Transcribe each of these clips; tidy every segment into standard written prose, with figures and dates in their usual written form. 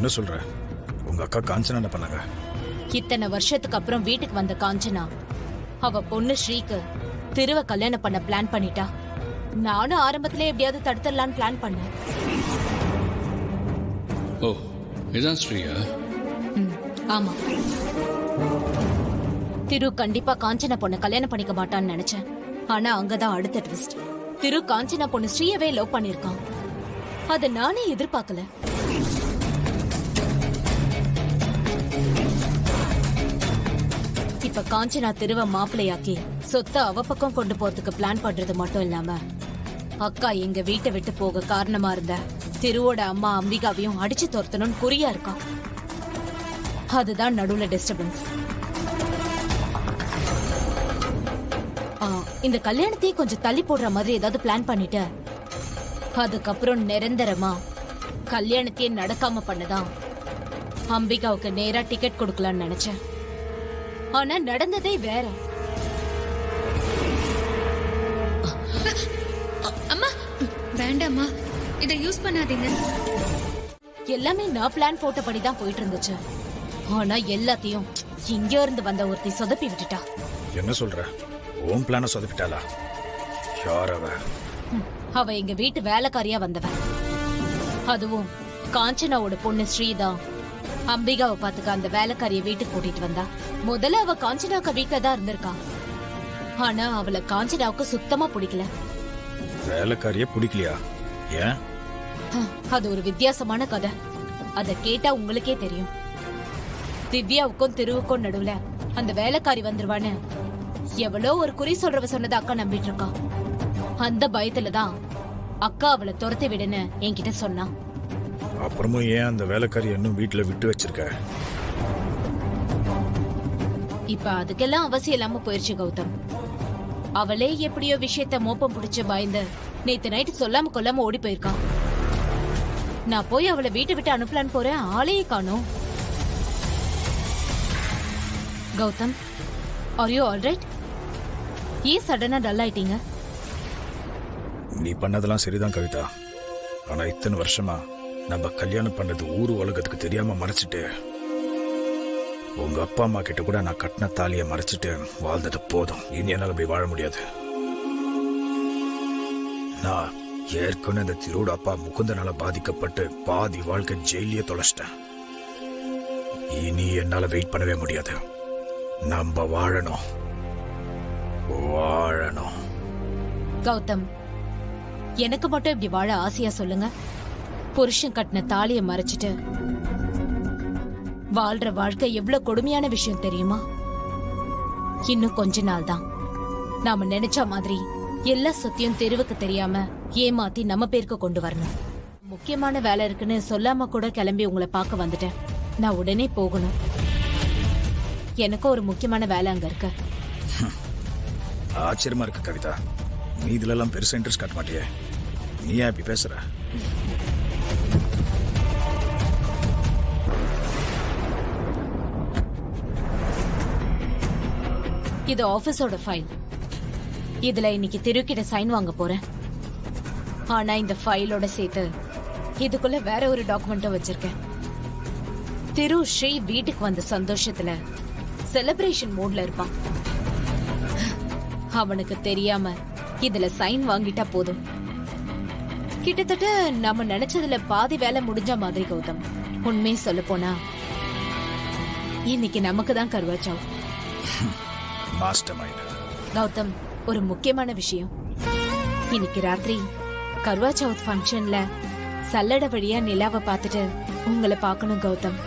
என்ன சொல்ற? உங்க அக்கா காஞ்சனா என்ன பண்ணாங்க? இத்தனை வருஷத்துக்கு அப்புறம் வீட்டுக்கு வந்த காஞ்சனா அவ பொண்ணு ஸ்ரீக்கு திருவ கல்யாணம் பண்ண பிளான் பண்ணிட்டா. நானும் ஆரம்பத்திலே எப்படியாவது தடுத்துடலான்னு பிளான் பண்ணேன். ஓ, இதான் ஸ்ரீயா? ஆமா. திரு கண்டிப்பா காஞ்சனா பொண்ணு கல்யாணம் பண்ணிக்க மாட்டான்னு நினைச்சேன். ஆனா அங்கதான் அடுத்த ட்விஸ்ட். திரு காஞ்சனா பொண்ணு ஸ்ரீயவே லவ் பண்ணிருக்கான். அத நானே எதிர்பார்க்கல. இப்ப காஞ்சனா திருவ மாப்பிள்ளையாக்கி சொத்தை அவ பக்கம் கொண்டு போறதுக்கு பிளான் பண்றது மட்டும் இல்லாம அக்கா எங்க வீட்டை விட்டு போக காரணமா இருந்த திருவோட அம்மா அம்பிகாவையும் அடிச்சு துரத்தணும்னு குறியா இருக்கா. அதுதான் நடுவுல டிஸ்டர்பன்ஸ். இந்த கல்யாணத்தையே கொஞ்சம் தள்ளி போடுற மாதிரி ஏதாவது பிளான் பண்ணிட்டு அதுக்கப்புறம் நிரந்தரமா கல்யாணத்தையே நடக்காம பண்ணதான் அம்பிகாவுக்கு நேரா டிக்கெட் கொடுக்கலாம்னு நினைச்சேன். ஆனா நடந்ததே வேற. அம்மா வேண்டாம்மா, இதை யூஸ் பண்ணாதீங்க. எல்லாமே நான் பிளான் போட்டபடிதான் போயிட்டு இருந்துச்சு. ஆனா எல்லாத்தையும் இங்க இருந்து வந்த ஒருத்தி சொதப்பி விட்டுட்டா. என்ன சொல்ற? உன் பிளான சொதப்பிட்டாளா? யார் அவ? அவ எங்க வீட்டு வேலைக்காரியா வந்தவ. அதுவும் காஞ்சனாவோட பொண்ணு ஸ்ரீதான் அம்பிகாவை பாத்துக்க அந்த வேலைக்காரிய வீட்டுக்கு கூட்டிட்டு வந்தா. முதல்ல அவ காஞ்சனாவுக்கு வீட்டுல தான் இருந்திருக்கா. ஆனா அவளை காஞ்சனாவுக்கு சுத்தமா பிடிக்கல. வேலைக்காரிய பிடிக்கலையா? ஏன்? அது ஒரு வித்தியாசமான கதை. அத கேட்டா உங்களுக்கே தெரியும். திவ்யாவுக்கும் திருவுக்கும் நடுவுல அந்த வேலைக்காரி வந்துருவான்னு எவ்வளோ ஒரு குறி சொல்றவ சொன்னதை அக்கா நம்பிட்டு இருக்கா. அந்த பயத்துலதான் அக்கா அவளை துரத்தி விடுன்னு என்கிட்ட சொன்னா. அப்புறமும் ஏன் அந்த வேலைக்காரி இன்னும் வீட்டுல விட்டு வச்சிருக்க? இப்ப அதுக்கெல்லாம் அவசியம் இல்லாம போயிருச்சு கௌதம். அவளே எப்படியோ விஷயத்த மோப்பம் பிடிச்சு பயந்து நேத்து நைட்டு சொல்லாம கொல்லாம ஓடி போயிருக்கான். நான் போய் அவளை வீட்டை விட்டு அனுப்பலான்னு போறேன், ஆளையே காணோம். Gautam, are you alright? ஏன் சடனா டல் ஆயிட்டீங்க? நீ பண்ணதெல்லாம் சரிதான் கவிதா. ஆனா இத்தனை வருஷமா நம்ம கல்யாணம் பண்ணது ஊரு உலகத்துக்கு தெரியாம மறைச்சிட்டு, உங்க அப்பா அம்மா கிட்ட கூட நான் கட்டின தாலிய மறைச்சிட்டு வாழ்ந்தது போதும். இனி என்னால போய் வாழ முடியாது. நான் ஏற்கனவே அந்த திருவோட அப்பா முகுந்தனால பாதிக்கப்பட்டு பாதி வாழ்க்கை ஜெயிலியே தொலைச்சிட்டேன். இனி என்னால வெயிட் பண்ணவே முடியாது. நம்ம வாழணும் வாழணும். கௌதம், எனக்கு மட்டும் இப்படி வாழ ஆசையா சொல்லுங்க. புருஷன் கட்டின தாலிய மறைச்சிட்டு வாழ்ற வாழ்க்கை எவ்வளவு கொடுமையான விஷயம் தெரியுமா? இன்னும் கொஞ்ச நாள் தான் நாம நினைச்ச மாதிரி எல்லா சொத்தையும் தெருவுக்கு தெரியாம ஏமாத்தி நம்ம பேருக்கு கொண்டு வரணும். முக்கியமான வேலை இருக்குன்னு சொல்லாம கூட கிளம்பி உங்களை பார்க்க வந்துட்டேன். நான் உடனே போகணும். எனக்கும் ஒரு முக்கியமான வேலை அங்க இருக்கு. ஆச்சரியமா இருக்கு கவிதா. நீ இதுல எல்லாம் பெருசா இன்ட்ரெஸ்ட் காட்ட மாட்டியே. நீ ஏன் இப்படி பேசுற? இது ஆபீஸோட ஃபைல். இதுல இன்னைக்கு திருக்கிட்ட சைன் வாங்க போறேன். ஆனா இந்த ஃபைலோட சேர்த்து இதுக்குள்ள வேற ஒரு டாக்குமெண்ட்டும் வச்சிருக்கேன். திரு ஸ்ரீ வீட்டுக்கு வந்த சந்தோஷத்துல செலிப்ரேஷன் மூட்ல இருப்பான். அவனுக்கு தெரியாம இதுல சைன் வாங்கிட்டா போதும். கிட்டத்தட்ட நம்ம நினைச்சதுல பாதி வேலை முடிஞ்ச மாதிரி கௌதம். உண்மையை சொல்ல போனா இன்னைக்கு நமக்கு தான் கருவாச்சாவ். கௌதம், ஒரு முக்கியமான விஷயம். இன்னைக்கு ராத்திரி கருவாச்சாவ் ஃபங்க்ஷன்ல சல்லட வழியா நிலாவை பார்த்துட்டு உங்களை பார்க்கணும் கௌதம்.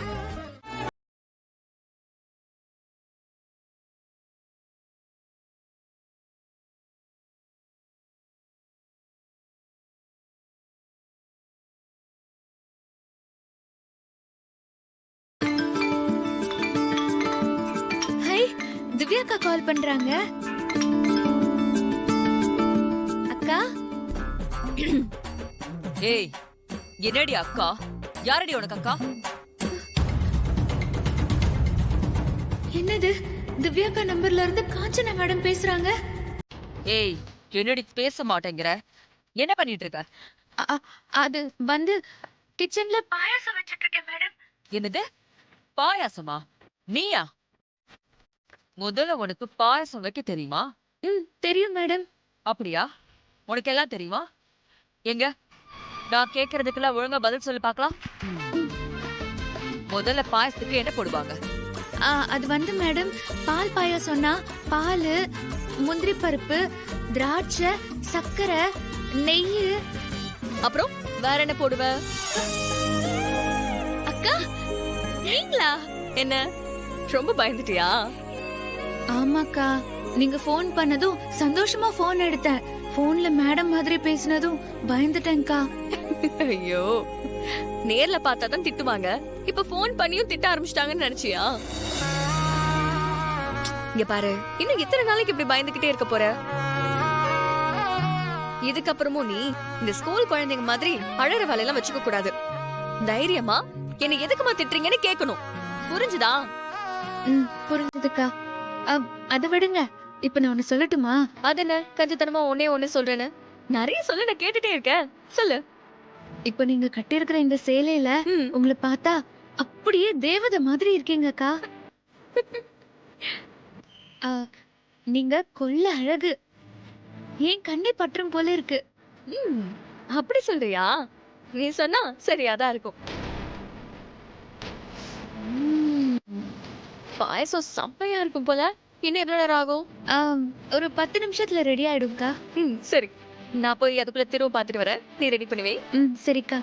திவ்யா அக்கா கால் பண்றாங்க. அக்கா. ஏய், என்னடி அக்கா? யாரடி உனக்கு அக்கா? என்னது, திவ்யா அக்கா நம்பர்ல இருந்து காஞ்சனா மேடம் பேசுறாங்க. ஏய், என்னடி பேச மாட்டேங்கிற? என்ன பண்ணிட்டு இருக்க? அது வந்து கிச்சன்ல பாயாசம் வச்சிட்டு இருக்கேன் மேடம். என்னது பாயாசமா? நீயா? முதல்ல உனக்கு பாயாசம் வைக்க தெரியுமா? தெரியும் மேடம். அப்படியா? உனக்கு எல்லாம் தெரியுமா? எங்க நான் கேக்குறதுக்கெல்லாம் ஒழுங்கா பதில் சொல்லி பார்க்கலாம். முதல்ல பாயசத்துக்கு என்ன போடுவாங்க? அது வந்து மேடம், பால் பாயாசம்னா பால், முந்திரி பருப்பு, திராட்சை, சர்க்கரை, நெய். அப்புறம் வேற என்ன போடுவ? அக்கா நீங்களா? என்ன ரொம்ப பயந்துட்டியா? ஆமாக்கா, நீங்க ஃபோன் பண்ணதும் சந்தோஷமா ஃபோன் எடுத்தேன். ஃபோன்ல மேடம் மாதிரி பேசினதும் பயந்துட்டேன்க்கா. ஐயோ, நேர்ல பார்த்தாதான் திட்டுவாங்க, இப்ப போன் பண்ணியும் திட்ட ஆரம்பிச்சிட்டாங்கன்னு நினைச்சியா? இங்க பாரு, இன்னும் எத்தனை நாளைக்கு இப்படி பயந்துகிட்டே இருக்க போற? இதுக்கப்புறமும் நீ இந்த ஸ்கூல் குழந்தைங்க மாதிரி அழற வேலையெல்லாம் வச்சுக்க கூடாது. தைரியமா என்னை எதுக்குமா திட்டுறீங்கன்னு கேட்கணும். புரிஞ்சுதா? புரிஞ்சுதுக்கா. அதை விடுங்க, இப்ப நான் ஒண்ணு சொல்லட்டுமா? அது என்ன கஞ்சத்தனமா ஒன்னே சொல்றேன்னு? நிறைய சொல்ல நான் கேட்டுட்டே இருக்கேன், சொல்லு. இப்ப நீங்க கட்டியிருக்கிற இந்த சேலையில உங்களை பார்த்தா அப்படியே தேவதை மாதிரி இருக்கீங்கக்கா. நீங்க கொல்ல அழகு, ஏன் கண்ணை பற்றும் போல இருக்கு. அப்படி சொல்றியா? நீ சொன்னா சரியாதான் இருக்கும். பாயசம் செம்மையா இருக்கும் போல. இன்னும் எவ்வளவு நேரம் ஆகும்? ஒரு 10 நிமிஷத்துல ரெடி ஆயிடும்க்கா. சரி, நான் போய் அதுக்குள்ள திரும்ப பாத்துட்டு வரேன். நீ ரெடி பண்ணுவே. சரிக்கா.